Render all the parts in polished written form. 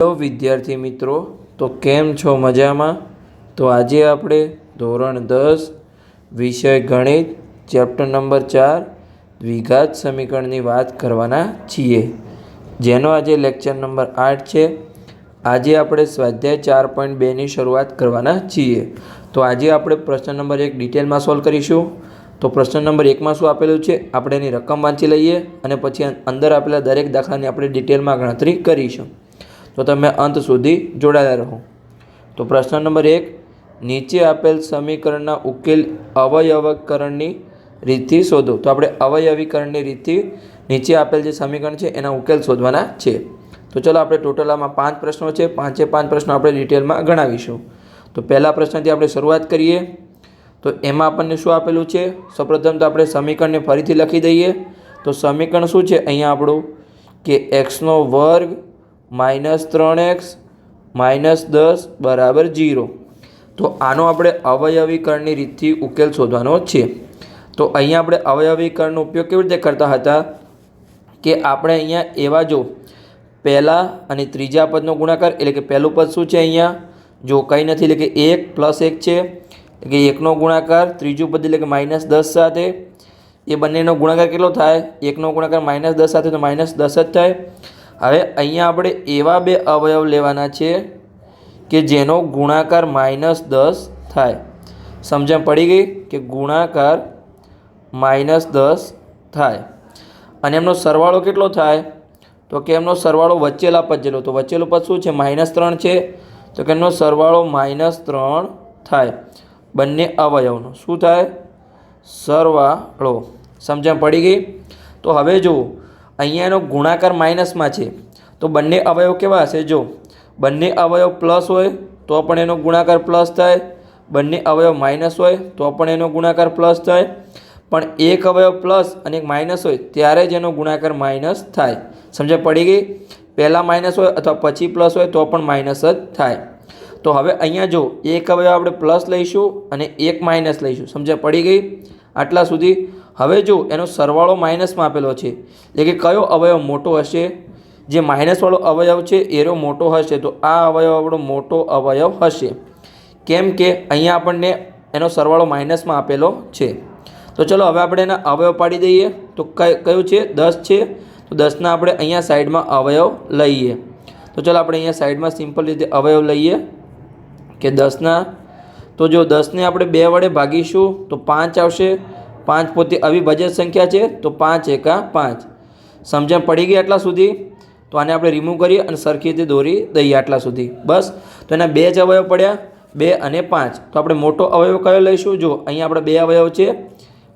Hello વિદ્યાર્થી મિત્રો, તો કેમ છો? મજામાં? તો આજે આપણે ધોરણ 10 વિષય ગણિત ચેપ્ટર નંબર 4 દ્વિઘાત સમીકરણની વાત કરવાના છીએ, જેનો આજે લેક્ચર નંબર 8 છે। આજે આપણે સ્વાધ્યાય 4.2ની શરૂઆત કરવાના છીએ। તો આજે આપણે પ્રશ્ન નંબર 1 ડિટેલમાં સોલ્વ કરીશું। તો પ્રશ્ન નંબર 1માં શું આપેલું છે આપણે એની રકમ વાંચી લઈએ અને પછી અંદર આપેલા દરેક દાખલાની આપણે ડિટેલમાં ગણતરી કરીશું। તો તમે અંત સુધી જોડાયેલા રહો। તો પ્રશ્ન નંબર 1, નીચે આપેલ સમીકરણના ઉકેલ અવયવીકરણની રીતથી શોધો। તો આપણે અવયવીકરણની રીતથી નીચે આપેલ જે સમીકરણ છે એના ઉકેલ શોધવાના છે। તો ચલો આપણે ટોટલ આમાં 5 પ્રશ્નો છે, 5 પ્રશ્નો આપણે ડિટેલમાં ગણાવીશું। તો પહેલા પ્રશ્નથી આપણે શરૂઆત કરીએ। તો એમાં આપણને શું આપેલું છે? સૌપ્રથમ તો આપણે સમીકરણને ફરીથી લખી દઈએ। તો સમીકરણ શું છે અહીંયા આપણું કે x² - 3x - 10 બરાબર 0। તો આનો આપણે અવયવીકરણની રીતથી ઉકેલ શોધવાનો છે। તો અહીંયા આપણે અવયવીકરણનો ઉપયોગ કેવી રીતે કરતા હતા કે આપણે અહીંયા એવા જો પહેલા અને ત્રીજા પદનો ગુણાકાર, એટલે કે પહેલું પદ શું છે અહીંયા જો કંઈ નથી, એટલે કે 1 + 1 છે, એટલે કે 1નો ગુણાકાર ત્રીજું પદ એટલે કે -10 સાથે, એ બંનેનો ગુણાકાર કેટલો થાય? 1નો ગુણાકાર -10 સાથે તો -10 જ થાય। હવે અહીંયા આપણે એવા બે અવયવ લેવાના છે કે જેનો ગુણાકાર -10 થાય। સમજણ પડી ગઈ કે ગુણાકાર -10 થાય અને એમનો સરવાળો કેટલો થાય? તો કે એમનો સરવાળો વચ્ચેલા પદ જેટલો। તો વચ્ચેલું પદ શું છે? -3 છે, તો કે એમનો સરવાળો -3 થાય। બંને અવયવનો શું થાય? સરવાળો। સમજણ પડી ગઈ? તો હવે જુઓ અહીંયા એનો ગુણાકાર માઇનસમાં છે, તો બંને અવયવ કેવા હશે? જો બંને અવયવ પ્લસ હોય તો પણ એનો ગુણાકાર પ્લસ થાય, બંને અવયવ માઇનસ હોય તો પણ એનો ગુણાકાર પ્લસ થાય, પણ એક અવયવ પ્લસ અને એક માઇનસ હોય ત્યારે જ એનો ગુણાકાર માઇનસ થાય। સમજણ પડી ગઈ? પહેલાં માઇનસ હોય અથવા પછી પ્લસ હોય તો પણ માઇનસ જ થાય। તો હવે અહીંયા જો એક અવયવ આપણે પ્લસ લઈશું અને એક માઇનસ લઈશું। સમજણ પડી ગઈ આટલા સુધી? હવે જો એનો સરવાળો માઇનસમાં આપેલો છે, એટલે કે કયો અવયવ મોટો હશે? જે માઇનસવાળો અવયવ છે એનો મોટો હશે, તો આ અવયવ આપણો મોટો અવયવ હશે। કેમ કે અહીંયા આપણને એનો સરવાળો માઇનસમાં આપેલો છે। તો ચલો હવે આપણે એના અવયવ પાડી દઈએ। તો કયું છે? 10 છે, તો 10ના આપણે અહીંયા સાઈડમાં અવયવ લઈએ। તો ચલો આપણે અહીંયા સાઈડમાં સિમ્પલ રીતે અવયવ લઈએ કે 10ના, તો જો 10ને આપણે 2 વડે ભાગીશું તો 5 આવશે। 5 પોતે અવિભાજ્ય સંખ્યા છે, તો 5 × 5। સમજણ પડી ગઈ આટલા સુધી? તો આને આપણે રિમૂવ કરીએ અને સરખી રીતે દોરી દઈએ આટલા સુધી, બસ। તો એના 2 જ અવયવ પડ્યા, 2 અને 5। તો આપણે મોટો અવયવ કયો લઈશું? જો અહીંયા આપણે 2 અવયવ છે,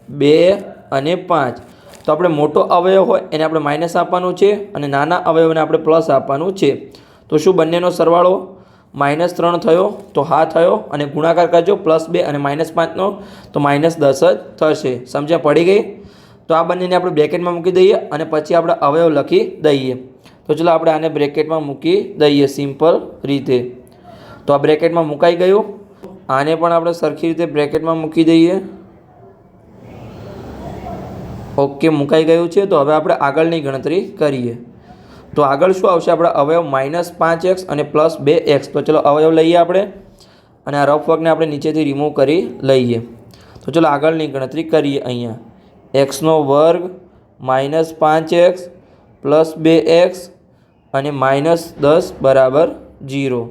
2 અને 5। તો આપણે મોટો અવયવ હોય એને આપણે માઇનસ આપવાનું છે અને નાના અવયવને આપણે પ્લસ આપવાનું છે। તો શું બંનેનો સરવાળો -3 થયો? તો હા થયો, અને ગુણાકાર કરજો +2 અને -5નો, તો -10 જ થશે। સમજ્યા પડી ગઈ? તો આ બંનેને આપણે બ્રેકેટમાં મૂકી દઈએ અને પછી આપણે અવયવ લખી દઈએ। તો ચલો આપણે આને બ્રેકેટમાં મૂકી દઈએ સિમ્પલ રીતે। તો આ બ્રેકેટમાં મુકાઈ ગયું, આને પણ આપણે સરખી રીતે બ્રેકેટમાં મૂકી દઈએ। ઓકે, મુકાઈ ગયું છે। તો હવે આપણે આગળની ગણતરી કરીએ। તો આગળ શું આવશે? આપણે અવયવ -5x અને +2x। તો ચલો અવયવ લઈએ આપણે અને આ રફ વર્કને આપણે નીચેથી રિમૂવ કરી લઈએ। તો ચલો આગળની ગણતરી કરીએ। અહીંયા x² - 5x + 2x અને -10 બરાબર 0।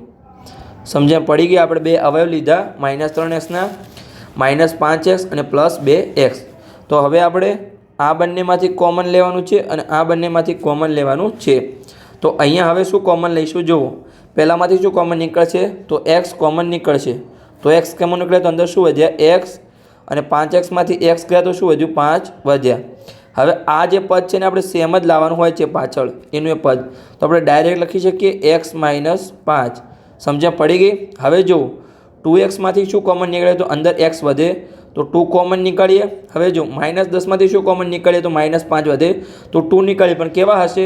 સમજણ પડી ગઈ? આપણે બે અવયવ લીધા -3xના, -5x અને +2x। તો હવે આપણે આ બંનેમાંથી કોમન લેવાનું છે અને આ બંનેમાંથી કોમન લેવાનું છે। તો અહીંયા હવે શું કોમન લઈશું? જુઓ પહેલાંમાંથી શું કોમન નીકળશે? તો x કોમન નીકળશે। તો x કોમન નીકળે તો અંદર શું વધ્યા? x, અને 5xમાંથી x ગયા તો શું વધ્યું? 5 વધ્યા। હવે આ જે પદ છે ને આપણે સેમ જ લાવવાનું હોય છે પાછળ એનું એ પદ, તો આપણે ડાયરેક્ટ લખી શકીએ x - 5। સમજ્યા પડી ગઈ? હવે જો 2xમાંથી શું કોમન નીકળે? તો અંદર x વધે, તો 2 કોમન નીકળીએ। હવે જો -10માંથી શું કોમન નીકળે? તો -5 વધે, તો 2 નીકળીએ, પણ કેવા હશે?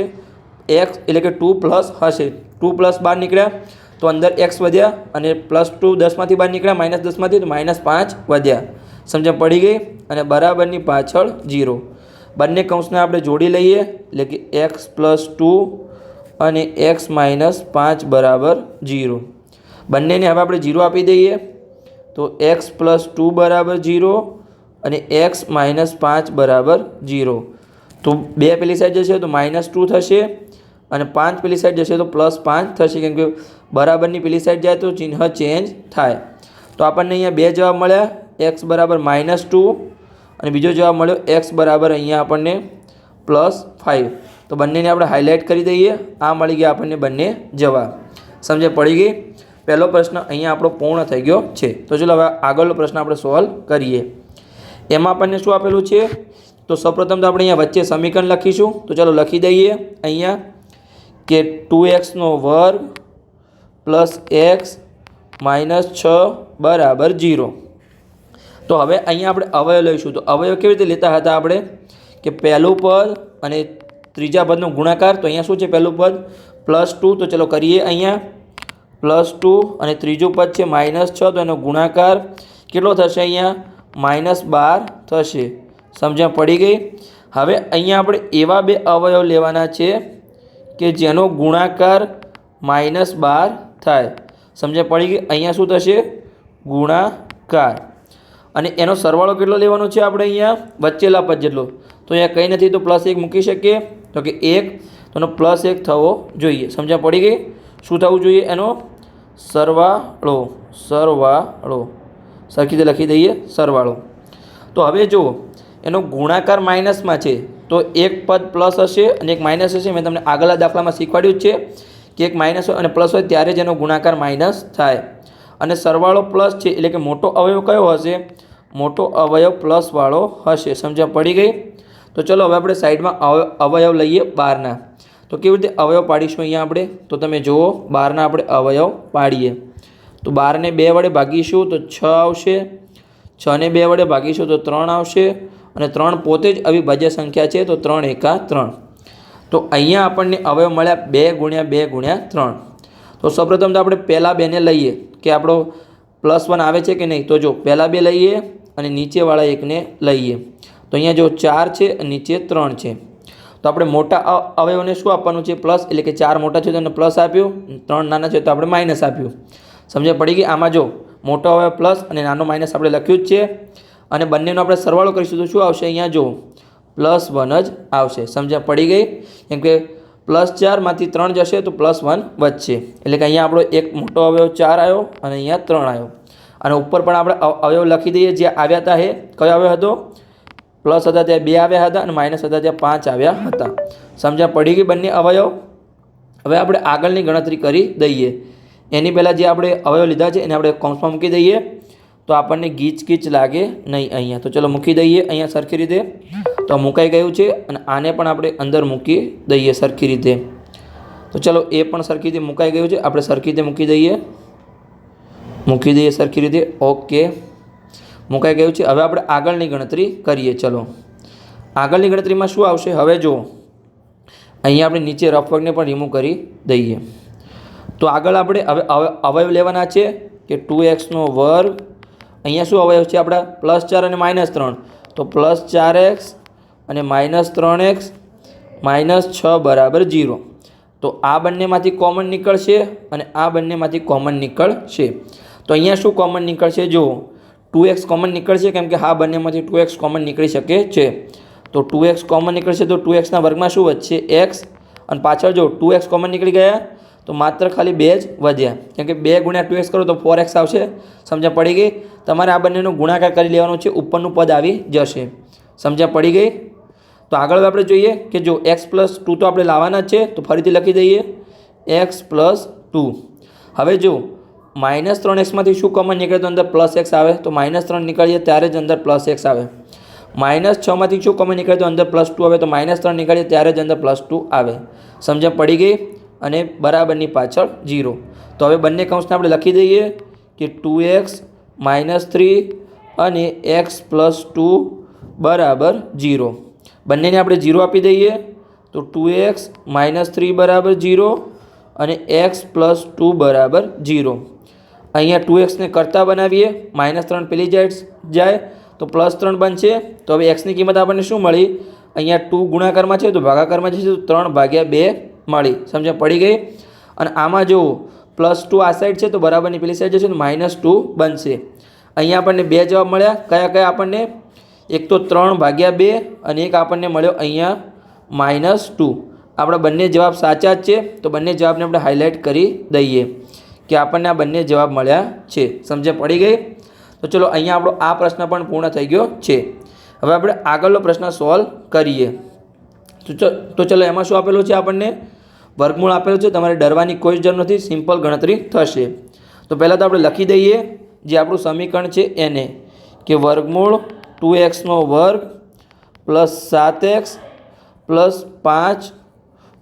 x એટલે કે 2+ હશે। 2 + બહાર નીકળ્યા તો અંદર x વધ્યા, અને +2 10માંથી બહાર નીકળ્યા -10માંથી, તો -5 વધ્યા। સમજણ પડી ગઈ? અને બરાબરની પાછળ 0। બંને કૌંસને આપણે જોડી લઈએ, એટલે કે x + 2 અને x -5 બરાબર 0. બંનેને હવે આપણે 0 આપી દઈએ તો x + 2 બરાબર 0 અને x -5 બરાબર 0. તો 2 પેલી સાઈડ જશે તો -2 થશે અને 5 પેલી સાઈડ જશે તો +5 થશે, કેમ કે બરાબરની પેલી સાઈડ જાય તો ચિહ્ન ચેન્જ થાય. તો આપણને અહીંયા 2 જવાબ મળ્યા, x બરાબર -2 અને બીજો જવાબ મળ્યો x બરાબર અહીંયા આપણને +5. તો બંનેને આપણે હાઇલાઇટ કરી દઈએ. આ મળી ગયા આપણને બંને જવાબ. સમજે પડી ગઈ? પહેલો પ્રશ્ન અહીંયા આપણો પૂર્ણ થઈ ગયો છે. તો ચલો હવે આગળનો પ્રશ્ન આપણે સોલ્વ કરીએ. એમાં આપણને શું આપેલું છે? તો સૌપ્રથમ તો આપણે અહીંયા વચ્ચે સમીકરણ લખીશું. તો ચાલો લખી દઈએ અહીંયા કે 2x² + x -6 બરાબર 0. તો હવે અહીંયા આપણે અવયવ લઈશું. તો અવયવ કેવી રીતે લેતા હતા આપણે કે પહેલું પદ અને ત્રીજા પદનો ગુણાકાર. તો અહીંયા શું છે? પહેલું પદ +2. તો ચલો કરીએ અહીંયા +2 અને ત્રીજું પદ છે -6. તો એનો ગુણાકાર કેટલો થશે? અહીંયા -12 થશે. સમજણ પડી ગઈ? હવે અહીંયા આપણે એવા બે અવયવ લેવાના છે કે જેનો ગુણાકાર -12 થાય. સમજણ પડી ગઈ? અહીંયા શું થશે? ગુણાકાર. અને એનો સરવાળો કેટલો લેવાનો છે આપણે? અહીંયા વચ્ચેલા પદ જેટલો. તો અહીંયા કંઈ નથી તો +1 મૂકી શકીએ. તો કે 1, તો એનો +1 થવો જોઈએ. સમજણ પડી ગઈ? શું થવું જોઈએ? એનો સરવાળો. સરખી રીતે લખી દઈએ સરવાળો. તો હવે જુઓ, એનો ગુણાકાર માઇનસમાં છે તો એક પદ પ્લસ હશે અને એક માઇનસ હશે. મેં તમને આગળના દાખલામાં શીખવાડ્યું જ છે કે એક માઇનસ હોય અને પ્લસ હોય ત્યારે જ એનો ગુણાકાર માઇનસ થાય. અને સરવાળો પ્લસ છે એટલે કે મોટો અવયવ કયો હશે? મોટો અવયવ પ્લસવાળો હશે. સમજણ પડી ગઈ? તો ચલો હવે આપણે સાઈડમાં અવયવ લઈએ બહારના. તો કેવી રીતે અવયવ પાડીશું અહીંયા આપણે? તો તમે જુઓ, બહારના આપણે અવયવ પાડીએ. તો 12ને 2 વડે ભાગીશું તો 6 આવશે. 6ને 2 વડે ભાગીશું તો 3 આવશે. અને 3 પોતે જ અવિભાજ્ય સંખ્યા છે તો 3 × 3. તો અહીંયા આપણને અવયવ મળ્યા 2 × 2 × 3. તો સૌપ્રથમ તો આપણે પહેલાં 2ને લઈએ કે આપણો +1 આવે છે કે નહીં. તો જો પહેલાં 2 લઈએ અને નીચેવાળા એકને લઈએ. તો અહીંયા જો 4 છે અને નીચે 3 છે. તો આપણે મોટા અવયવને શું આપવાનું છે? પ્લસ. એટલે કે 4 મોટા છે તો એને પ્લસ આપ્યું, 3 નાના છે તો આપણે માઇનસ આપ્યું. સમજણ પડી ગઈ? આમાં જો મોટો અવયવ પ્લસ અને નાનો માઇનસ આપણે લખ્યું જ છે. અને બંનેનો આપણે સરવાળો કરીશું તો શું આવશે? અહીંયા જો +1 જ આવશે. સમજણ પડી ગઈ? કેમ કે +4 માંથી 3 જશે તો +1 વધશે. એટલે કે અહીંયા આપણો એક મોટો અવયવ 4 આવ્યો અને અહીંયા 3 આવ્યો. અને ઉપર પણ આપણે અવયવ લખી દઈએ જે આવ્યા હતા. કયો આવ્યો હતો? પ્લસ હતા ત્યાં 2 આવ્યા હતા અને માઇનસ હતા ત્યાં 5 આવ્યા હતા. સમજણ પડી ગઈ બંને અવયવ? હવે આપણે આગળની ગણતરી કરી દઈએ. એની પહેલાં જે આપણે અવયવ લીધા છે એને આપણે કૌંસમાં મૂકી દઈએ તો આપણને ગીચ લાગે નહીં અહીંયા. તો ચલો મૂકી દઈએ અહીંયા સરખી રીતે. તો મુકાઈ ગયું છે અને આને પણ આપણે અંદર મૂકી દઈએ સરખી રીતે. તો ચલો એ પણ સરખી રીતે મુકાઈ ગયું છે. આપણે સરખી રીતે મૂકી દઈએ સરખી રીતે. ઓકે, મુકાઈ ગયું છે. હવે આપણે આગળની ગણતરી કરીએ. ચલો આગળની ગણતરીમાં શું આવશે? હવે જુઓ, અહીંયા આપણે નીચે રફ વર્કને પણ રિમૂવ કરી દઈએ. તો આગળ આપણે હવે અવયવ લેવાના છે કે 2x². અહીંયા શું અવયવ છે આપણા? +4 અને -3. તો +4x અને -3x -6 બરાબર 0. તો આ બંનેમાંથી કોમન નીકળશે અને આ બંનેમાંથી કોમન નીકળશે. તો અહીંયા શું કોમન નીકળશે? જુઓ, 2x કોમન નીકળશે કેમ કે આ બંનેમાંથી 2x કોમન નીકળી શકે છે. તો 2x કોમન નીકળશે તો 2xના વર્ગમાં શું વધશે? x. અને પાછળ જો 2x કોમન નીકળી ગયા તો માત્ર ખાલી 2 જ વધ્યા. કેમ કે 2 × 2x કરો તો 4x આવશે. સમજણ પડી ગઈ? તમારે આ બંનેનો ગુણાકાર કરી લેવાનો છે, ઉપરનું પદ આવી જશે. સમજણ પડી ગઈ? તો આગળ આપણે જોઈએ કે જો x + 2 તો આપણે લાવવાના જ છે. તો ફરીથી લખી દઈએ x + 2. હવે જો -3x માંથી શું કોમન નીકળે તો અંદર +x આવે. તો -3 નીકળીએ ત્યારે જ અંદર +x આવે. -6 માંથી શું કોમન નીકળે તો અંદર +2 આવે. તો -3 નીકળીએ ત્યારે જ અંદર +2 આવે. સમજણ પડી ગઈ? અને બરાબરની પાછળ 0. તો હવે બંને કૌંસને આપણે લખી દઈએ કે 2x -3 અને x + 2 બરાબર 0. બંનેને આપણે 0 આપી દઈએ તો 2x -3 બરાબર 0 અને x + 2 બરાબર 0. અહીંયા 2xને કરતા બનાવીએ, -3 પેલી જાય તો +3 બનશે. તો હવે xની કિંમત આપણને શું મળી? અહીંયા 2 ગુણાકારમાં છે તો ભાગાકારમાં જશે તો 3/2 મળી. સમજણ પડી ગઈ? અને આમાં જો +2 આ સાઈડ છે તો બરાબરની પેલી સાઈડ જશે તો -2 બનશે. અહીંયા આપણને 2 જવાબ મળ્યા. કયા કયા આપણને? એક તો 3/2 અને એક આપણને મળ્યો અહીંયા -2. આપણા બંને જવાબ સાચા જ છે તો બંને જવાબને આપણે હાઇલાઇટ કરી દઈએ કે આપણને આ બંને જવાબ મળ્યા છે. સમજણ પડી ગઈ? તો ચલો અહીંયા આપણો આ પ્રશ્ન પણ પૂર્ણ થઈ ગયો છે. હવે આપણે આગળનો પ્રશ્ન સોલ્વ કરીએ. તો ચલો એમાં શું આપેલું છે? આપણને વર્ગમૂળ આપેલું છે. તમારે ડરવાની કોઈ જરૂર નથી, સિમ્પલ ગણતરી થશે. તો પહેલાં તો આપણે લખી દઈએ જે આપણું સમીકરણ છે એને, કે વર્ગમૂળ 2x² + 7x + 5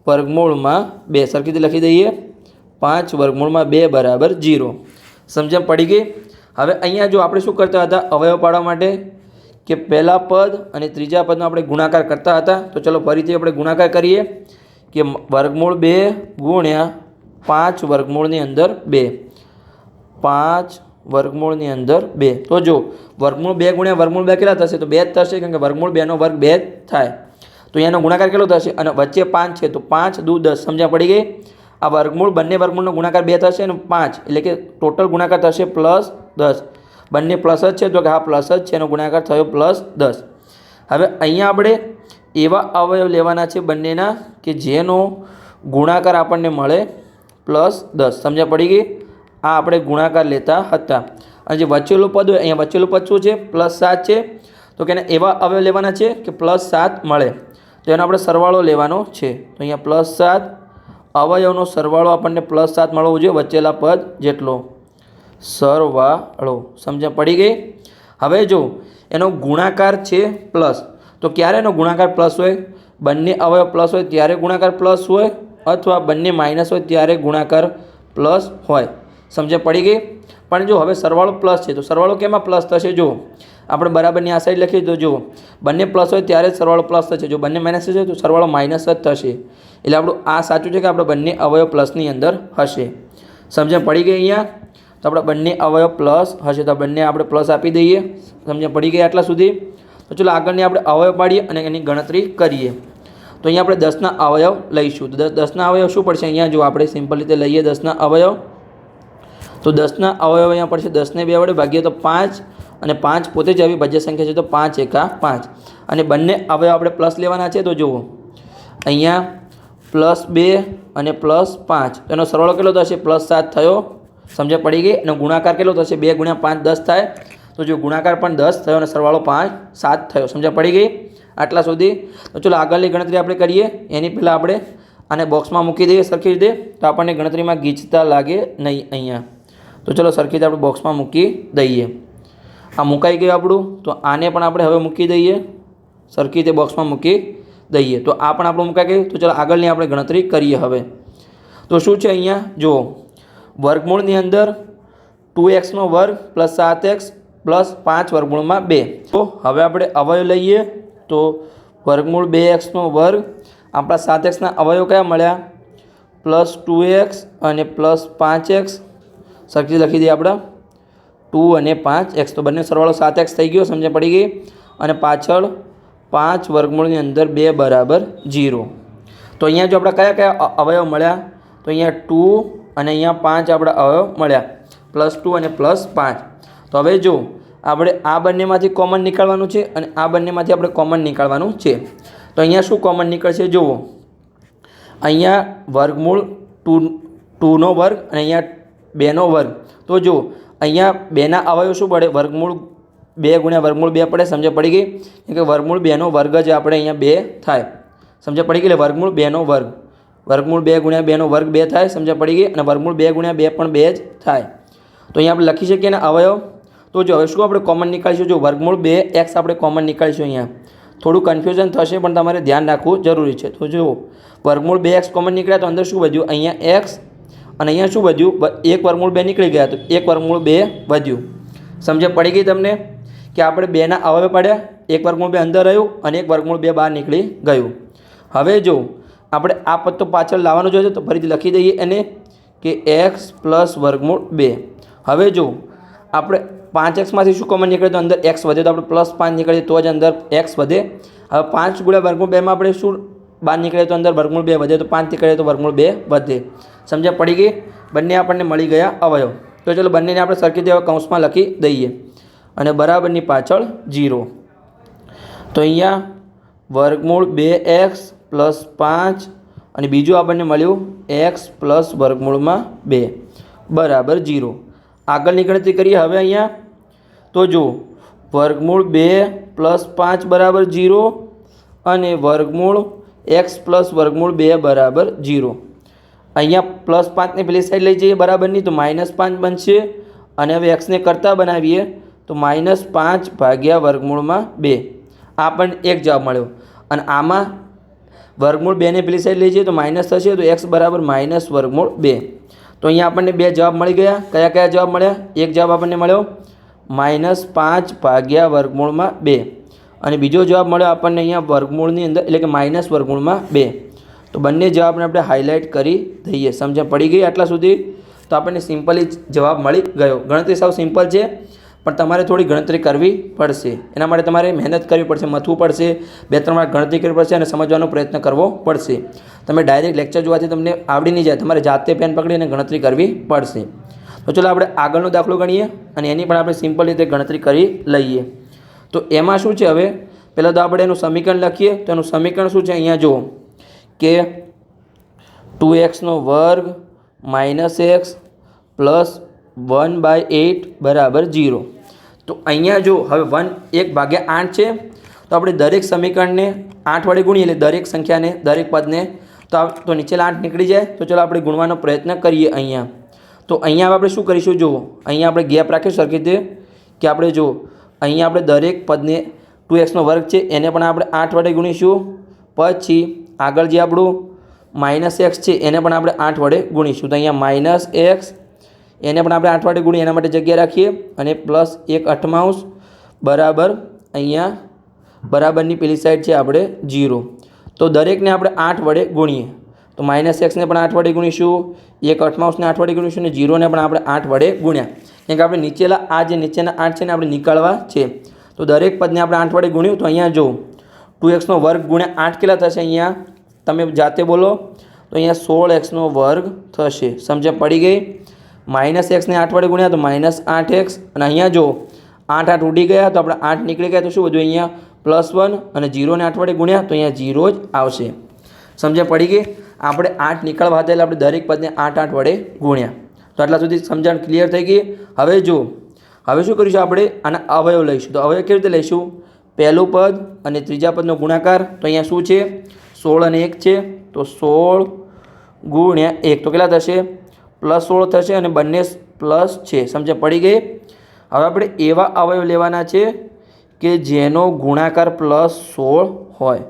વર્ગમૂળમાં 2. સરખી રીતે લખી દઈએ, 5 વર્ગમૂળમાં 2 બરાબર 0. સમજણ પડી ગઈ? હવે અહીંયા જો આપણે શું કરતા હતા અવયવ પાડવા માટે, કે પહેલા પદ અને ત્રીજા પદનો આપણે ગુણાકાર કરતા હતા. તો ચલો ફરીથી આપણે ગુણાકાર કરીએ, કે વર્ગમૂળ 2 ગુણ્યા 5 વર્ગમૂળની અંદર 2, 5 વર્ગમૂળની અંદર 2. તો જો વર્ગમૂળ 2 ગુણ્યા વર્ગમૂળ 2 કેટલા થશે? તો 2 જ થશે, કારણ કે વર્ગમૂળ 2નો વર્ગ 2 જ થાય. તો અહીંયાનો ગુણાકાર કેટલો થશે? અને વચ્ચે 5 છે તો 5 દુ 10. સમજ્યા પડી ગઈ? આ વર્ગમૂળ બંને વર્ગમૂળનો ગુણાકાર 2 થશે અને 5 એટલે કે ટોટલ ગુણાકાર થશે +10. બંને પ્લસ જ છે તો કે હા પ્લસ જ છે, એનો ગુણાકાર થયો +10. હવે અહીંયા આપણે એવા અવયવ લેવાના છે બંનેના કે જેનો ગુણાકાર આપણને મળે +10. સમજ્યા પડી ગઈ? આ આપણે ગુણાકાર લેતા હતા. અને જે વચ્ચેલું પદ હોય, અહીંયા વચ્ચેલું પદ શું છે? +7 છે. તો કે એવા અવયવ લેવાના છે કે +7 મળે. તો એનો આપણે સરવાળો લેવાનો છે. તો અહીંયા +7 અવયવનો સરવાળો આપણને +7 મળવો જોઈએ, વચ્ચેલા પદ જેટલો સરવાળો. સમજણ પડી ગઈ? હવે જો એનો ગુણાકાર છે પ્લસ, તો ક્યારે એનો ગુણાકાર પ્લસ હોય? બંને અવયવ પ્લસ હોય ત્યારે ગુણાકાર પ્લસ હોય, અથવા બંને માઇનસ હોય ત્યારે ગુણાકાર પ્લસ હોય. સમજણ પડી ગઈ? પણ જો હવે સરવાળો પ્લસ છે તો સરવાળો કેમાં પ્લસ થશે? જો આપણે બરાબરની આ સાઈડ લખીએ તો જો બંને પ્લસ હોય ત્યારે જ સરવાળો પ્લસ થશે, જો બંને માઇનસ થશે તો સરવાળો માઇનસ જ થશે. એટલે આપણું આ સાચું છે કે આપણે બંને અવયવ પ્લસની અંદર હશે. સમજણ પડી ગઈ? અહીંયા તો આપણે બંને અવયવ પ્લસ હશે તો બંને આપણે પ્લસ આપી દઈએ. સમજણ પડી ગઈ આટલા સુધી? તો ચલો આગળની આપણે અવયવ પાડીએ અને એની ગણતરી કરીએ. તો અહીંયા આપણે 10ના અવયવ લઈશું. તો 10ના અવયવ શું પડશે? અહીંયા જો આપણે સિમ્પલ રીતે લઈએ 10ના અવયવ, તો 10ના અવયવ અહીંયા પડશે 10ને 2 વડે ભાગીએ તો 5, અને 5 પોતે જ આવી ભાજ્ય સંખ્યા છે તો 5 એકા 5. અને બંને અવયવ આપણે પ્લસ લેવાના છે. તો જુઓ અહીંયા +2 અને +5, એનો સરવાળો કેટલો થશે? +7 થયો. સમજણ પડી ગઈ? અને ગુણાકાર કેટલો થશે? 2 ગુણ્યા 5 10 થાય. તો જો ગુણાકાર પણ 10 થયો અને સરવાળો 7 થયો. સમજણ પડી ગઈ આટલા સુધી? તો ચલો આગળની ગણતરી આપણે કરીએ. એની પહેલાં આપણે આને બોક્સમાં મૂકી દઈએ સરખી રીતે, તો આપણને ગણતરીમાં ગીચતા લાગે નહીં અહીંયા. તો ચલો સરખી રીતે આપણે બોક્સમાં મૂકી દઈએ. આ મુકાઈ ગયું આપણું. તો આને પણ આપણે હવે મૂકી દઈએ, સરખી રીતે બોક્સમાં મૂકી દઈએ. તો આ પણ આપણું મુકાઈ ગયું. તો ચલો આગળની આપણે ગણતરી કરીએ હવે. તો શું છે અહીંયા જુઓ, વર્ગમૂળની અંદર 2x² + 7x + 5 વર્ગમૂળમાં 2. તો હવે આપણે અવયવ લઈએ. તો વર્ગમૂળ 2x², આપણા 7xના અવયવ કયા મળ્યા? +2x અને +5x. સરખી લખી દઈએ આપણે 2 અને 5x. તો બંને સરવાળો 7x થઈ ગયો. સમજણ પડી ગઈ? અને પાછળ 5 વર્ગમૂળની અંદર 2 બરાબર 0. તો અહીંયા જો આપણા કયા કયા અવયવ મળ્યા? તો અહીંયા 2 અને અહીંયા 5 આપણા અવયવ મળ્યા, +2 અને +5. તો હવે જો આપણે આ બંનેમાંથી કોમન નીકાળવાનું છે અને આ બંનેમાંથી આપણે કોમન નીકાળવાનું છે. તો અહીંયા શું કોમન નીકળશે? જુઓ અહીંયા વર્ગમૂળ 2નો વર્ગ અને અહીંયા 2નો વર્ગ. તો જો અહીંયા 2ના અવયવ શું પડે? વર્ગમૂળ 2 ગુણ્યા વર્ગમૂળ 2 પડે. સમજ પડી ગઈ? કે વર્ગમૂળ 2નો વર્ગ જ આપણે અહીંયા 2 થાય. સમજ પડી ગઈ? એટલે વર્ગમૂળ 2નો વર્ગ, વર્ગમૂળ 2 ગુણ્યા 2નો વર્ગ 2 થાય. સમજ પડી ગઈ? અને વર્ગમૂળ 2 ગુણ્યા 2 પણ 2 જ થાય. તો અહીંયા આપણે લખી શકીએ ને અવયવ. તો જો હવે શું આપણે કોમન નીકાળીશું? જો વર્ગમૂળ 2x આપણે કોમન નીકાળીશું. અહીંયા થોડું કન્ફ્યુઝન થશે પણ તમારે ધ્યાન રાખવું જરૂરી છે. તો જો વર્ગમૂળ 2x કોમન નીકળ્યા તો અંદર શું વધ્યું? અહીંયા x, અને અહીંયા શું વધ્યું? 1 વર્ગમૂળ 2 નીકળી ગયા તો 1 વર્ગમૂળ 2 વધ્યું. સમજ પડી ગઈ તમને? કે આપણે 2ના અવયવ પાડ્યા, 1 વર્ગમૂળ 2 અંદર રહ્યું અને 1 વર્ગમૂળ 2 બહાર નીકળી ગયું. હવે જો આપણે આ પદ તો પાછળ લાવવાનું જોઈએ તો ફરીથી લખી દઈએ એને કે x + વર્ગમૂળ 2. હવે જો આપણે 5xમાંથી શું કોમન નીકળે? તો અંદર x વધે તો આપણે +5 નીકળે તો જ અંદર x વધે. હવે 5 ગુણ્યા વર્ગમૂળ 2માં આપણે શું બહાર નીકળે તો અંદર વર્ગમૂળ 2 વધે, તો 5 નીકળે તો વર્ગમૂળ 2 વધે. સમજ્યા પડી ગઈ? બંને આપણને મળી ગયા અવયવ. તો ચલો બંનેને આપણે સરખી રીતે કૌંસમાં લખી દઈએ અને બરાબરની પાછળ 0. તો અહીંયા વર્ગમૂળ 2x પ્લસ 5 અને બીજું આપણને મળ્યું x પ્લસ વર્ગમૂળમાં 2 બરાબર 0. આગળની ગણતરી કરીએ હવે અહીંયા. તો જો વર્ગમૂળ 2 પ્લસ 5 બરાબર 0 અને વર્ગમૂળ x પ્લસ વર્ગમૂળ 2 બરાબર 0. અહીંયા પ્લસ 5ને પેલી સાઈડ લઈ જઈએ બરાબરની, તો -5 બનશે અને હવે એક્સને કરતા બનાવીએ તો -5 ભાગ્યા વર્ગમૂળમાં 2. આ પણ એક જવાબ મળ્યો. અને આમાં વર્ગમૂળ 2ને પેલી સાઈડ લઈ જઈએ તો માઇનસ થશે, તો એક્સ બરાબર માઇનસ વર્ગમૂળ 2. તો અહીંયા આપણને બે જવાબ મળી ગયા. કયા કયા જવાબ મળ્યા? એક જવાબ આપણને મળ્યો -5 ભાગ્યા વર્ગમૂળમાં 2 અને બીજો જવાબ મળ્યો આપણને અહીંયા વર્ગમૂળની અંદર એટલે કે માઇનસ વર્ગમૂળમાં 2. તો બંને જવાબને આપણે હાઇલાઇટ કરી દઈએ. સમજણ પડી ગઈ આટલા સુધી? તો આપણને સિમ્પલી જવાબ મળી ગયો. ગણતરી સાવ સિમ્પલ છે, પણ તમારે થોડી ગણતરી કરવી પડશે. એના માટે તમારે મહેનત કરવી પડશે, મથવું પડશે, 2-3 વાર ગણતરી કરવી પડશે અને સમજવાનો પ્રયત્ન કરવો પડશે. તમે ડાયરેક્ટ લેક્ચર જોવાથી તમને આવડી નહીં જાય, તમારે જાતે પેન પકડીને ગણતરી કરવી પડશે. તો ચલો આપણે આગળનો દાખલો ગણીએ અને એની પણ આપણે સિમ્પલ રીતે ગણતરી કરી લઈએ. તો એમાં શું છે, હવે પહેલાં તો આપણે એનું સમીકરણ લખીએ. તો એનું સમીકરણ શું છે અહીંયા જુઓ કે 2x² - x પ્લસ 1/8 બરાબર 0. તો અહીંયા જો હવે 1/8 છે, તો આપણે દરેક સમીકરણને 8 વડે ગુણીએ એટલે દરેક સંખ્યાને દરેક પદને તો નીચેલા 8 નીકળી જાય. તો ચલો આપણે ગુણવાનો પ્રયત્ન કરીએ અહીંયા. તો અહીંયા આપણે શું કરીશું, જુઓ અહીંયા આપણે ગેપ રાખીશું સરખી રીતે કે આપણે જુઓ અહીંયા આપણે દરેક પદને 2x² છે એને પણ આપણે 8 વડે ગુણીશું. પછી આગળ જે આપણું -x છે એને પણ આપણે 8 વડે ગુણીશું. તો અહીંયા -x એને પણ આપણે 8 વડે ગુણીએ, એના માટે જગ્યા રાખીએ અને +1/8 બરાબર અહીંયા બરાબરની પેલી સાઈડ છે આપણે 0. તો દરેકને આપણે 8 વડે ગુણીએ. તો -xને પણ 8 વડે ગુણીશું, 1/8ને 8 વડે ગુણીશું અને 0ને પણ આપણે 8 વડે ગુણ્યા. કેમ કે આપણે નીચેલા આ જે નીચેના 8 છે ને આપણે નીકાળવા છે. તો દરેક પદને આપણે 8 વડે ગુણ્યું. તો અહીંયા જો 2x² ગુણ્યા 8 કેટલા થશે? અહીંયા તમે જાતે બોલો. તો અહીંયા 16x² થશે. સમજણ પડી ગઈ? -xને 8 વડે ગુણ્યા તો -8x અને અહીંયા જો 8 ઉડી ગયા તો આપણે 8 નીકળી ગયા. તો શું વધ્યું? અહીંયા +1 અને 0ને 8 વડે ગુણ્યા તો અહીંયા 0 જ આવશે. સમજણ પડી ગઈ? આપણે 8 નીકળવા હતા એટલે આપણે દરેક પદને 8 વડે ગુણ્યા. તો આટલા સુધી સમજણ ક્લિયર થઈ ગઈ. હવે જો હવે શું કરીશું, આપણે આના અવયવ લઈશું. તો અવયવ કેવી રીતે લઈશું? પહેલું પદ અને ત્રીજા પદનો ગુણાકાર. તો અહીંયા શું છે? 16 અને 1 છે. તો 16 ગુણ્યા 1 તો કેટલા થશે? +16 થશે અને બંને પ્લસ છે. સમજણ પડી ગઈ? હવે આપણે એવા અવયવ લેવાના છે કે જેનો ગુણાકાર +16 હોય.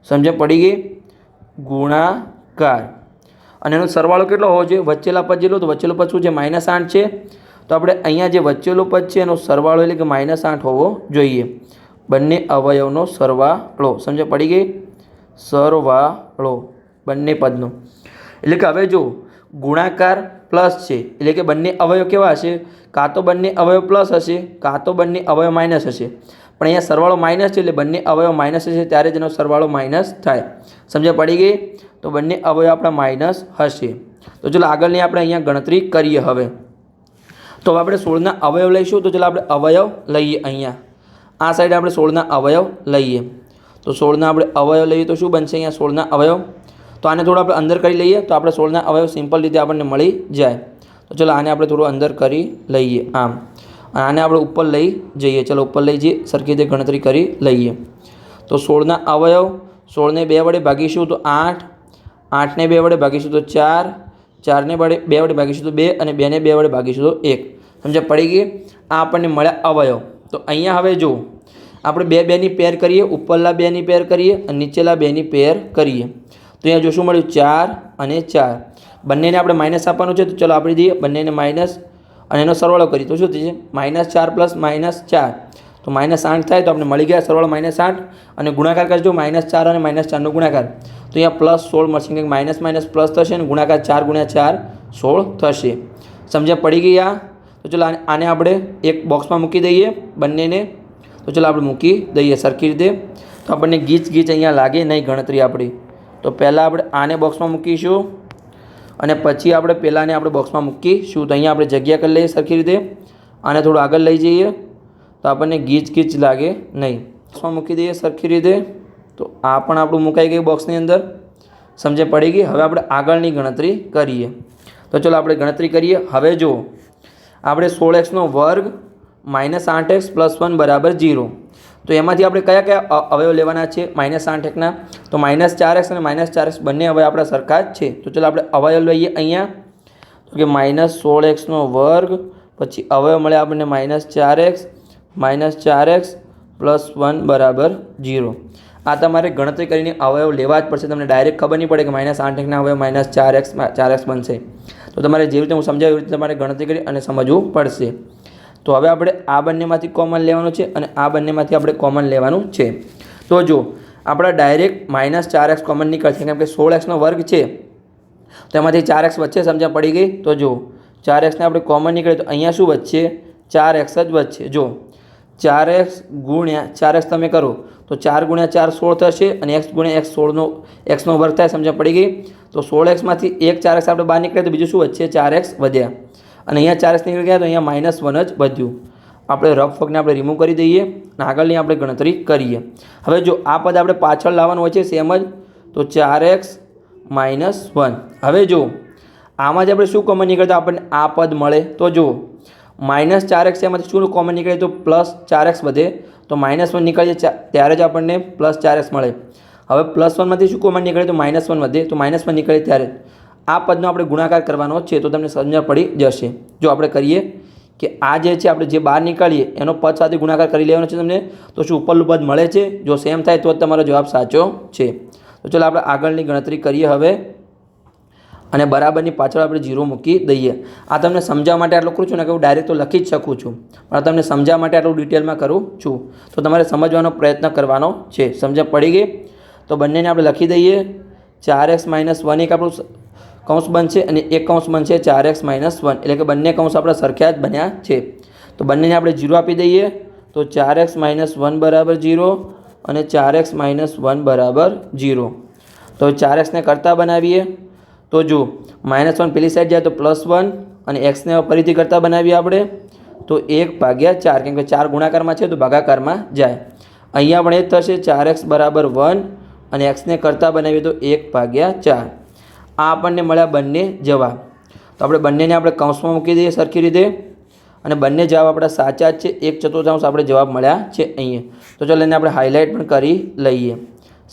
સમજણ પડી ગઈ? ગુણાકાર અને એનો સરવાળો કેટલો હોવો જોઈએ? વચ્ચેલા પદ જેટલો. તો વચ્ચેલું પદ શું છે? -8 છે. તો આપણે અહીંયા જે વચ્ચેલું પદ છે એનો સરવાળો એટલે કે -8 હોવો જોઈએ. બંને અવયવનો સરવાળો. સમજણ પડી ગઈ? સરવાળો બંને પદનો. એટલે કે હવે જો ગુણાકાર પ્લસ છે એટલે કે બંને અવયવ કેવા હશે? કાં તો બંને અવયવ પ્લસ હશે, કાં તો બંને અવયવ માઇનસ હશે. પણ અહીંયા સરવાળો માઇનસ છે એટલે બંને અવયવ માઇનસ હશે ત્યારે જ એનો સરવાળો માઇનસ થાય. સમજણ પડી ગઈ? તો બંને અવયવ આપણા માઇનસ હશે. તો ચલો આગળની આપણે અહીંયા ગણતરી કરીએ હવે. તો હવે આપણે 16ના અવયવ લઈશું. તો ચલો આપણે અવયવ લઈએ. અહીંયા આ સાઈડ આપણે 16ના અવયવ લઈએ. તો 16ના આપણે અવયવ લઈએ તો શું બનશે? અહીંયા 16ના અવયવ. તો આને થોડું આપણે અંદર કરી લઈએ તો આપણે 16ના અવયવ સિમ્પલ રીતે આપણને મળી જાય. તો ચલો આને આપણે થોડું અંદર કરી લઈએ આમ. આને આપણે ઉપર લઈ જઈએ. ચલો ઉપર લઈ જઈએ, સરખી રીતે ગણતરી કરી લઈએ. તો 16ના અવયવ, 16ને 2 વડે ભાગીશું તો 8, 8ને 2 વડે ભાગીશું તો 4, 4ને 2 વડે ભાગીશું તો 2 અને 2ને 2 વડે ભાગીશું તો 1. સમજણ પડી ગઈ? આ આપણને મળ્યા અવયવ. તો અહીંયા હવે જો આપણે 2 2ની પેર કરીએ, ઉપરલા 2ની પેર કરીએ અને નીચેલા 2ની પેર કરીએ. તો અહીંયા જો શું મળ્યું? 4 અને 4. બંનેને આપણે માઇનસ આપવાનું છે. તો ચલો આપણે દઈએ બંનેને માઇનસ અને એનો સરવાળો કરીએ તો શું થશે? -4 + -4 તો -8 થાય. તો આપણે મળી ગયા સરવાળો -8 અને ગુણાકાર કરજો -4 અને -4નો ગુણાકાર. તો અહીંયા +16 મળશે કે માઇનસ માઇનસ પ્લસ થશે અને ગુણાકાર 4 × 4 16 થશે. સમજણ પડી ગઈ? આ તો ચલો આને આપણે એક બોક્સમાં મૂકી દઈએ બંનેને. તો ચલો આપણે મૂકી દઈએ સરખી રીતે. તો આપણને ગીચ અહીંયા લાગે નહીં ગણતરી આપણી. તો પહેલાં આપણે આને બોક્સમાં મૂકીશું અને પછી આપણે પહેલાંને આપણે બોક્સમાં મૂકીશું. તો અહીંયા આપણે જગ્યા કરી લઈએ સરખી રીતે. આને થોડું આગળ લઈ જઈએ તો આપણને ગીચ લાગે નહીં. બોક્સમાં મૂકી દઈએ સરખી રીતે. તો આ પણ આપણું મુકાઈ ગયું બોક્સની અંદર. સમજે પડી ગઈ. હવે આપણે આગળની ગણતરી કરીએ. તો ચલો આપણે ગણતરી કરીએ. હવે જો આપણે 16x² - 8x + 1 = 0. તો એમાંથી આપણે કયા કયા અવયવ લેવાના છે -8xના? તો -4x અને -4x બંને અવયવ આપણા સરખા જ છે. તો ચલો આપણે અવયવ લઈએ અહીંયા. તો કે -16x² પછી અવયવ મળે આપણને -4x + 1 = 0. આ તમારે ગણતરી કરીને અવયવ લેવા જ પડશે. તમને ડાયરેક્ટ ખબર નહીં પડે કે -8xના અવયવ -4x બનશે. તો તમારે જે રીતે હું સમજાવ્યું એ રીતે તમારે ગણતરી કરી અને સમજવું પડશે. તો હવે આપણે આ બંનેમાંથી કોમન લેવાનું છે અને આ બંનેમાંથી આપણે કોમન લેવાનું છે. તો જો આપણા ડાયરેક્ટ -4x કોમન નીકળશે કેમ કે 16x² છે તો એમાંથી 4x વચ્ચે સમજણ પડી ગઈ. તો જો 4xને આપણે કોમન નીકળે તો અહીંયા શું વધશે? 4x જ વધશે. જો 4x × 4x તમે કરો તો 4 × 4 16 થશે અને x × x 16નો x² થાય. સમજણ પડી ગઈ. તો 16xમાંથી એક 4x આપણે બહાર નીકળે તો બીજું શું વધશે? 4x વધ્યા. અને અહીંયા 4x નીકળી ગયા તો અહીંયા -1 જ વધ્યું. આપણે રફ વર્કને આપણે રિમૂવ કરી દઈએ અને આગળની આપણે ગણતરી કરીએ. હવે જો આ પદ આપણે પાછળ લાવવાનું હોય છે સેમ જ. તો 4x - 1. હવે જો આમાં જ આપણે શું કોમન નીકળે તો આપણને આ પદ મળે. તો જો -4x એમાંથી શું કોમન નીકળે તો +4x વધે. તો -1 નીકળીએ ત્યારે જ આપણને +4x મળે. હવે +1માંથી શું કોમન નીકળે તો -1 વધે. તો -1 નીકળે ત્યારે આ પદનો આપણે ગુણાકાર કરવાનો છે. તો તમને સમજણ પડી જશે. જો આપણે કરીએ કે આ જે છે આપણે જે બહાર નીકળીએ એનો પદ સાથે ગુણાકાર કરી લેવાનો છે તમને. તો શું ઉપરનું પદ મળે છે? જો સેમ થાય તો જ તમારો જવાબ સાચો છે. તો ચાલો આપણે આગળની ગણતરી કરીએ હવે. અને બરાબરની પાછળ આપણે 0 મૂકી દઈએ. આ તમને સમજાવવા માટે આટલું કરું છું ને કે હું ડાયરેક્ટ તો લખી જ શકું છું પણ તમને સમજાવવા માટે આટલું ડિટેલમાં કરું છું. તો તમારે સમજવાનો પ્રયત્ન કરવાનો છે. સમજણ પડી ગઈ? તો બંનેને આપણે લખી દઈએ. 4x - 1 એક આપણું કૌંસ બનશે અને એક કૌંસ બનશે 4x - 1 એટલે કે બંને કૌંસ આપણા સરખા જ બન્યા છે. તો બંનેને આપણે 0 આપી દઈએ. તો 4x - 1 = 0 અને 4x - 1 = 0. તો 4xને કરતા બનાવીએ. તો જો -1 પેલી સાઈડ જાય તો +1 અને xને ફરીથી કરતા બનાવીએ આપણે તો 1/4 કેમ કે 4 ગુણાકારમાં છે તો ભાગાકારમાં જાય. અહીંયા પણ એ જ થશે 4x = 1 અને xને કરતા બનાવીએ તો 1/4. આ આપણને મળ્યા બંને જવાબ. તો આપણે બંનેને આપણે કૌંસમાં મૂકી દઈએ સરખી રીતે અને બંને જવાબ આપણા સાચા જ છે. 1/4 આપણે જવાબ મળ્યા છે અહીંયા. તો ચાલો એને આપણે હાઇલાઇટ પણ કરી લઈએ.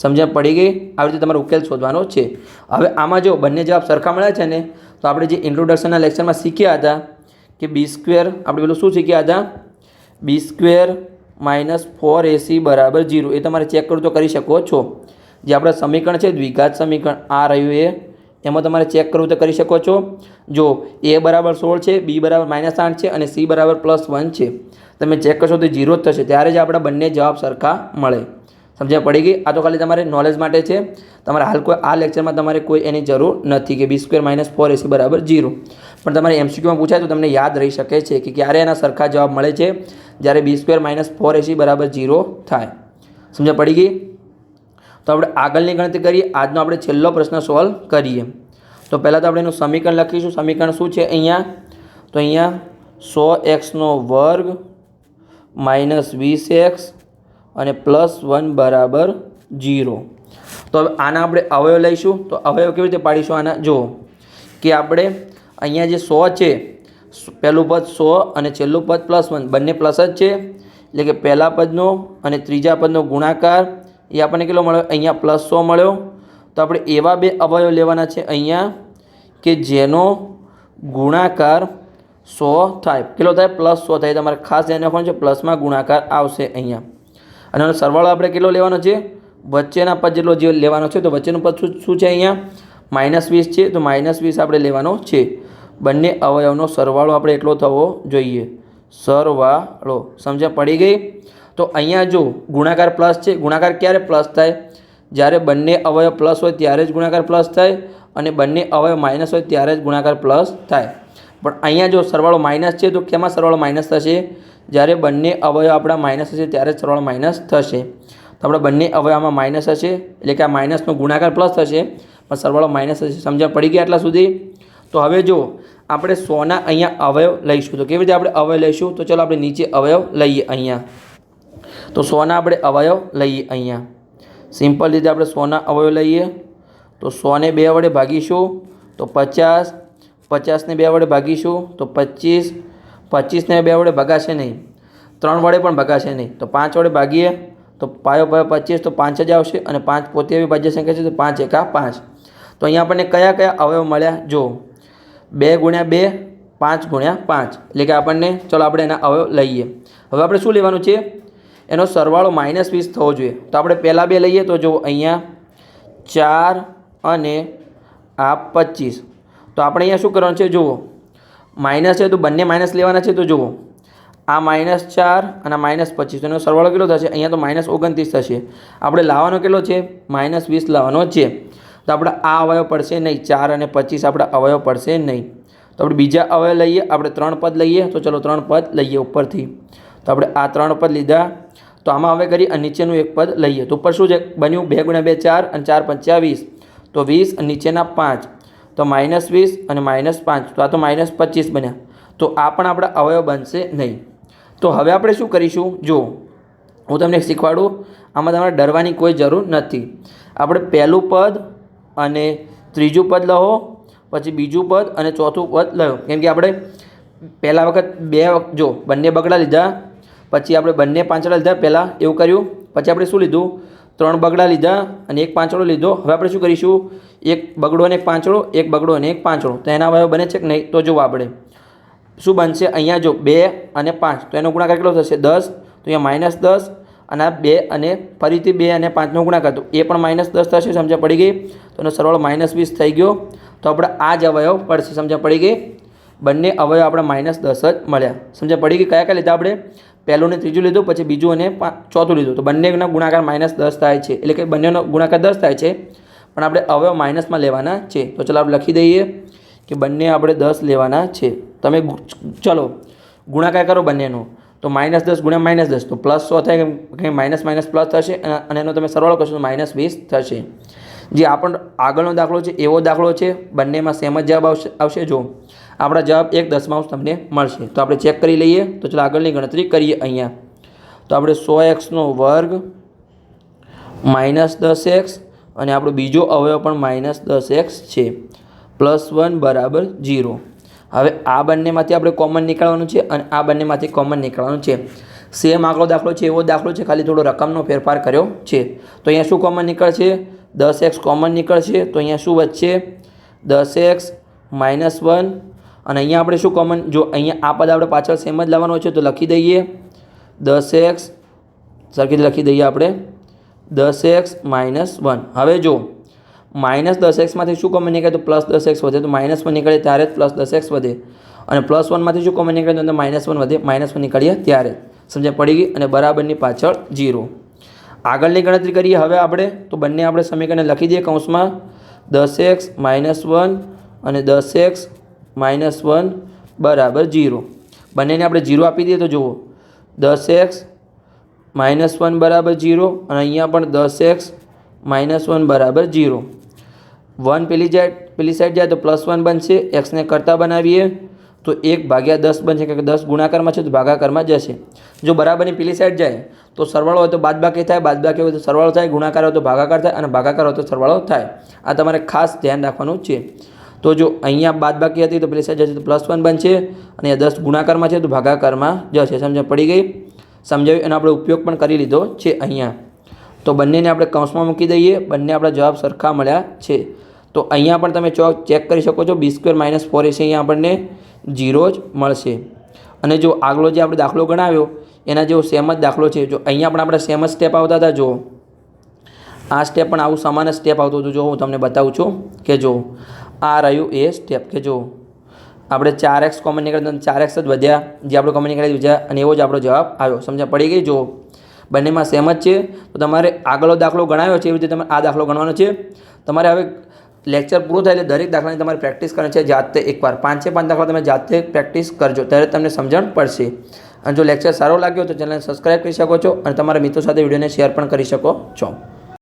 સમજણ પડી ગઈ? આવી રીતે તમારે ઉકેલ શોધવાનો છે. હવે આમાં જો બંને જવાબ સરખા મળ્યા છે ને તો આપણે જે ઇન્ટ્રોડક્શનના લેક્ચરમાં શીખ્યા હતા કે b² આપણે પેલું શું શીખ્યા હતા? b² - 4ac = 0. એ તમારે ચેક કરવું તો કરી શકો છો. જે આપણા સમીકરણ છે દ્વિઘાત સમીકરણ આ રહ્યું એ એમાં તમારે ચેક કરવું તો કરી શકો છો. જો a = 16 છે, b = -8 છે અને c = +1 છે. તમે ચેક કરશો તો 0 જ થશે. ત્યારે જ આપણા બંને જવાબ સરખા મળે. સમજણ પડી ગઈ? આ તો ખાલી તમારે નોલેજ માટે છે. તમારે હાલ કોઈ આ લેક્ચરમાં તમારે કોઈ એની જરૂર નથી કે b² - 4ac = 0. પણ તમારે MCQમાં પૂછાય તો તમને યાદ રહી શકે છે કે ક્યારે એના સરખા જવાબ મળે છે? જ્યારે b² - 4ac = 0 થાય. સમજણ પડી ગઈ? તો આપણે આગળની ગણતરી કરીએ. આજનો આપણે છેલ્લો પ્રશ્ન સોલ્વ કરીએ. તો પહેલાં તો આપણે એનું સમીકરણ લખીશું. સમીકરણ શું છે અહીંયા? તો અહીંયા 100x² - 20x અને +1 = 0. તો હવે આના આપણે અવયવ લઈશું. તો અવયવ કેવી રીતે પાડીશું આના? જો કે આપણે અહીંયા જે 100 છે પહેલું પદ 100 અને છેલ્લું પદ +1 બંને પ્લસ જ છે એટલે કે પહેલા પદનો અને ત્રીજા પદનો ગુણાકાર એ આપણને કેટલો મળ્યો? અહીંયા +100 મળ્યો. તો આપણે એવા બે અવયવ લેવાના છે અહીંયા કે જેનો ગુણાકાર 100 થાય. કેટલો થાય? +100 થાય. તમારે ખાસ ધ્યાન રાખવાનું છે પ્લસમાં ગુણાકાર આવશે અહીંયા. અને એનો સરવાળો આપણે કેટલો લેવાનો છે? વચ્ચેના પદ જેટલો જે લેવાનો છે. તો વચ્ચેનું પદ શું છે અહીંયા? -20 છે. તો -20 આપણે લેવાનો છે. બંને અવયવનો સરવાળો આપણે એટલો થવો જોઈએ. સરવાળો. સમજણ પડી ગઈ? તો અહીંયા જો ગુણાકાર પ્લસ છે. ગુણાકાર ક્યારે પ્લસ થાય? જ્યારે બંને અવયવ પ્લસ હોય ત્યારે જ ગુણાકાર પ્લસ થાય અને બંને અવયવ માઇનસ હોય ત્યારે જ ગુણાકાર પ્લસ થાય. પણ અહીંયા જો સરવાળો માઇનસ છે તો કેમાં સરવાળો માઇનસ થશે? જ્યારે બંને અવયવ આપણા માઇનસ હશે ત્યારે જ સરવાળો માઇનસ થશે. તો આપણે બંને અવયવમાં માઇનસ હશે, એટલે કે આ માઇનસનો ગુણાકાર પ્લસ થશે પણ સરવાળો માઇનસ થશે. સમજણ પડી ગઈ આટલા સુધી? તો હવે જો આપણે 100ના અહીંયા અવયવ લઈશું તો કેવી રીતે આપણે અવયવ લઈશું? તો ચલો આપણે નીચે અવયવ લઈએ અહીંયા. તો 100ના આપણે અવયવ લઈએ અહીંયા. સિમ્પલ રીતે આપણે 100ના અવયવ લઈએ તો 100ને 2 વડે ભાગીશું તો 50, 50ને 2 વડે ભાગીશું તો 25, 25ને 2 વડે ભગાશે નહીં, 3 વડે પણ ભગાશે નહીં, તો 5 વડે ભાગીએ તો પાયો 25 તો 5 જ આવશે અને 5 પોતે અવિભાજ્ય સંખ્યા છે તો 5 એકા 5. તો અહીંયા આપણને કયા કયા અવયવ મળ્યા? જો 2 ગુણ્યા 2, 5 ગુણ્યા 5, એટલે કે આપણને ચલો આપણે એના અવયવ લઈએ. હવે આપણે શું લેવાનું છે? એનો સરવાળો -20 થવો જોઈએ. તો આપણે પહેલાં 2 લઈએ તો જો અહીંયા 4 અને આ 25. તો આપણે અહીંયા શું કરવાનું છે? જુઓ માઇનસ છે તો બંને માઇનસ લેવાના છે. તો જુઓ આ -4 અને -25, તો એનો સરવાળો કેટલો થશે? અહીંયા તો -29 થશે. આપણે લાવવાનો કેટલો છે? -20 લાવવાનો છે. તો આપણે આ અવયવ પડશે નહીં, 4 અને 25 આપણા અવયવ પડશે નહીં. તો આપણે બીજા અવયવ લઈએ, આપણે 3 પદ લઈએ. તો ચલો 3 પદ લઈએ ઉપરથી. તો આપણે આ 3 પદ લીધા. તો આમાં હવે કરી અને નીચેનું એક પદ લઈએ. તો ઉપર શું છે બન્યું? 2 ગુણ્યા 2 4 અને 4 પંચા 20, તો 20 અને નીચેના 5, તો -20 અને -5, તો આ તો -25 બન્યા. તો આ પણ આપણા અવયવ બનશે નહીં. તો હવે આપણે શું કરીશું? જો હું તમને શીખવાડું, આમાં તમારે ડરવાની કોઈ જરૂર નથી. આપણે પહેલું પદ અને ત્રીજું પદ લો, પછી બીજું પદ અને ચોથું પદ લો. કેમ કે આપણે પહેલા વખત 2 જો બંને બગડા લીધા, પછી આપણે બંને પાંચડા લીધા પહેલાં એવું કર્યું, પછી આપણે શું લીધું? 3 બગડા લીધા અને 1 પાંચડો લીધો. હવે આપણે શું કરીશું? 1 બગડો અને 1 પાંચડો, 1 બગડો અને 1 પાંચડો. તો એના અવયવ બને છે કે નહીં? તો જુઓ આપણે શું બનશે? અહીંયા જો 2 અને 5, તો એનો ગુણાકાર કેટલો થશે? 10. તો અહીંયા -10 અને આ 2 અને ફરીથી 2 અને 5નો ગુણાકાર, તો એ પણ -10 થશે. સમજણ પડી ગઈ? તો એનો સરવાળો -20 થઈ ગયો. તો આપણે આ જ અવયવ પડશે. સમજણ પડી ગઈ? બંને અવયવ આપણે -10 જ મળ્યા. સમજણ પડી ગઈ? કયા કયા લીધા આપણે? પહેલું ને ત્રીજું લીધું, પછી બીજું અને ચોથું લીધું. તો બંનેના ગુણાકાર -10 થાય છે, એટલે કે બંનેનો ગુણાકાર 10 થાય છે, પણ આપણે અવયવ માઇનસમાં લેવાના છે. તો ચલો આપણે લખી દઈએ કે બંને આપણે 10 લેવાના છે. તમે ચલો ગુણાકાર કરો બંનેનો, તો -10 ગુણ્યા -10 તો +100 થાય, કે માઇનસ પ્લસ થશે અને એનો તમે સરવાળો કરશો તો -20 થશે. જે આપણો આગળનો દાખલો છે એવો દાખલો છે, બંનેમાં સેમ જ જવાબ આવશે. જો આપણા જવાબ 1/10 તમને મળશે. તો આપણે ચેક કરી લઈએ. તો ચલો આગળની ગણતરી કરીએ અહીંયા. તો આપણે 100x² -10x અને આપણો બીજો અવયવ પણ -10x છે, +1 = 0. હવે આ બંનેમાંથી આપણે કોમન નીકાળવાનું છે અને આ બંનેમાંથી કોમન નીકાળવાનું છે. સેમ આગલો દાખલો છે એવો દાખલો છે, ખાલી થોડો રકમનો ફેરફાર કર્યો છે. તો અહીંયા શું કોમન નીકળશે? 10x કોમન નીકળશે. તો અહીંયા શું વધશે? 10x -1. અને અહીંયા આપણે શું કોમન? જો અહીંયા આ પદ આપણે પાછળ સેમ જ લાવવાનો છે, તો લખી દઈએ 10x, સરખી લખી દઈએ આપણે 10x -1. હવે જો -10x માંથી શું કોમન નીકળે? તો +10x વધે. તો -1 નીકળે ત્યારે જ +10x વધે. અને +1 માંથી શું કોમન નીકળે? તો -1 વધે. -1 નીકળીએ ત્યારે. સમજણ પડી ગઈ? અને બરાબરની પાછળ 0. આગળની ગણતરી કરીએ હવે આપણે. તો બંને આપણે સમીકરણ લખી દઈએ કૌંસમાં 10x -1 અને 10x -1 = 0. બંનેને આપણે 0 આપી દઈએ. તો જુઓ 10x -1 = 0 અને અહીંયા પણ 10x -1 = 0. 1 પેલી સાઈડ જાય તો +1 બનશે. એક્સને કરતા બનાવીએ તો 1/10 બનશે, કારણ કે 10 ગુણાકારમાં છે તો ભાગાકારમાં જશે. જો બરાબરની પેલી સાઈડ જાય તો સરવાળો હોય તો બાદબાકી થાય, બાદબાકી હોય તો સરવાળો થાય, ગુણાકાર હોય તો ભાગાકાર થાય અને ભાગાકાર હોય તો સરવાળો થાય. આ તમારે ખાસ ધ્યાન રાખવાનું છે. તો જો અહીંયા બાદબાકી હતી તો પેલી સાઈડ જશે તો +1 બનશે અને 10 ગુણાકારમાં છે તો ભાગાકારમાં જશે. સમજ પડી ગઈ? સમજાવ્યું? એનો આપણે ઉપયોગ પણ કરી લીધો છે અહીંયા. તો બંનેને આપણે કૌંસમાં મૂકી દઈએ. બંને આપણા જવાબ સરખા મળ્યા છે. તો અહીંયા પણ તમે ચેક કરી શકો છો. b² - 4ac અહીંયા આપણને 0 જ મળશે. અને જો આગલો જે આપણે દાખલો ગણાવ્યો એના જેવો સેમ જ દાખલો છે. જો અહીંયા પણ આપણે સેમ જ સ્ટેપ આવતા હતા. જો આ સ્ટેપ પણ આવું સમાન જ સ્ટેપ આવતું હતું. જો હું તમને બતાવું છું કે જો આ રહ્યું એ સ્ટેપ, કે જો આપણે 4x કોમન નીકળ્યા, 4x જ વધ્યા, જે આપણે કોમન નીકળી વધ્યા અને એવો જ આપણો જવાબ આવ્યો. સમજ પડી ગઈ? જો બંનેમાં સેમ જ છે. તો તમારે આગળનો દાખલો ગણાવ્યો છે એવી રીતે તમારે આ દાખલો ગણવાનો છે. તમારે હવે લેક્ચર પૂરું થાય એટલે દરેક દાખલાની તમારે પ્રેક્ટિસ કરવાની છે જાતે. એકવાર 5 દાખલા તમે જાતે પ્રેક્ટિસ કરજો, ત્યારે તમને સમજણ પડશે. અને જો લેક્ચર સારો લાગ્યો તો ચેનલને સબસ્ક્રાઈબ કરી શકો છો અને તમારા મિત્રો સાથે વિડીયોને શેર પણ કરી શકો છો.